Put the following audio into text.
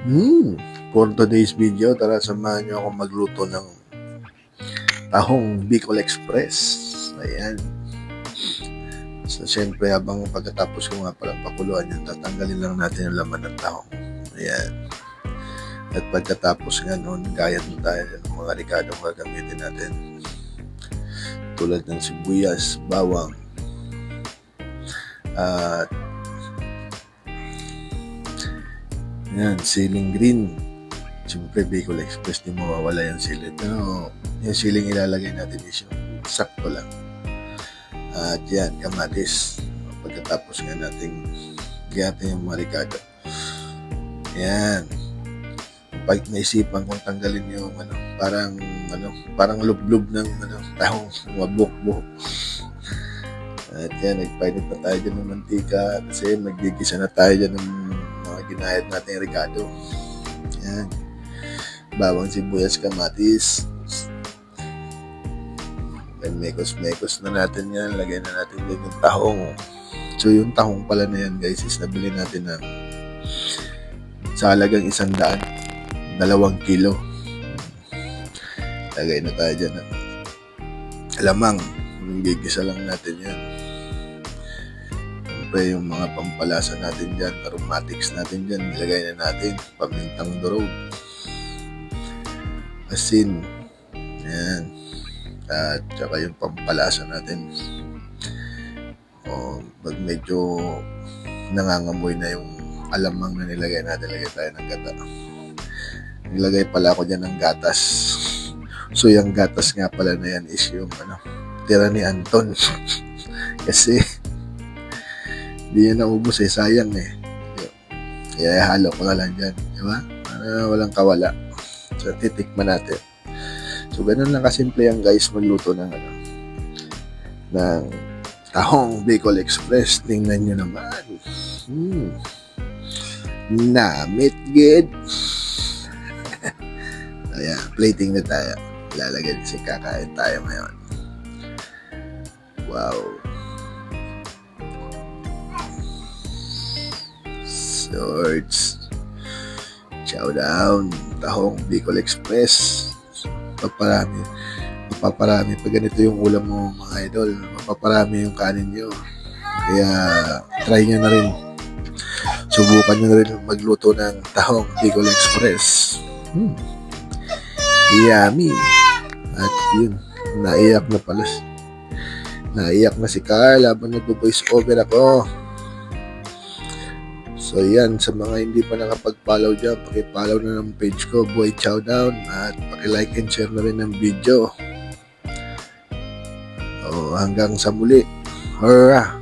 Hmm, for today's video, tara samahan niyo ako magluto ng tahong Bicol Express. Ayan. So, syempre, habang pagkatapos ko nga palang pakuluan yan, tatanggalin lang natin ang laman ng tahong. Ayan. At pagkatapos nga noon, gayat mo tayo ng mga ricadong gagamitin natin. Tulad ng sibuyas, bawang, at yan, siling green. Siyempre, Bicol Express, di mawawala yung sili. Pero, yung siling ilalagay natin is yung sakto lang. At yan, kamatis. Pagkatapos nga natin gayatin yung marikado. Yan. Pag naisipan kong tanggalin yung parang lublob ng tahong mabuk-buk. At yan, nagpainit na tayo dyan ng mantika kasi magigisa na tayo dyan ng mga ginayat natin yung ricado. Yan. Bawang, sibuyas, kamatis. Then mekos-mekos na natin yan. Lagay na natin dyan yung tahong. So yung tahong pala na yan guys is nabili natin ng sa halagang 100, 2 kilo. Lagay na tayo dyan ng alamang. Gigisa lang natin yan. Siyempre yung mga pampalasa natin dyan, aromatics natin dyan, nilagay na natin. Pamintang durog, asin, yan, at saka yung pampalasa natin. Pag medyo nangangamoy na yung alamang na nilagay natin, lagay tayo ng gata. Nilagay pala ako dyan ng gatas. So yung gatas nga pala na yan is yung tira ni Anton. Kasi di yan naubos sayang kaya halo ko na lang dyan, di ba? Para walang kawala. So titikman natin. So ganun lang kasimple yan guys, magluto ng ng tahong Bicol Express. Tingnan nyo naman. Namit good. Ayan, plating na tayo. Lalagyan kasi kakain tayo ngayon. Wow. Swords. Chow down. Tahong Bicol Express. Mapaparami. Pag ganito yung ulam mo mga idol, mapaparami yung kanin nyo. Kaya try nyo na rin. Subukan nyo na rin magluto ng tahong Bicol Express. Yummy. At yun, naiyak na pala. Naiyak na si Carl habang nag-voice over ako. So yan, sa mga hindi pa nakapag-follow dyan, paki-follow na ng page ko, Boy Chow Down, at paki-like and share na rin ng video. Hanggang sa muli. Hurrah!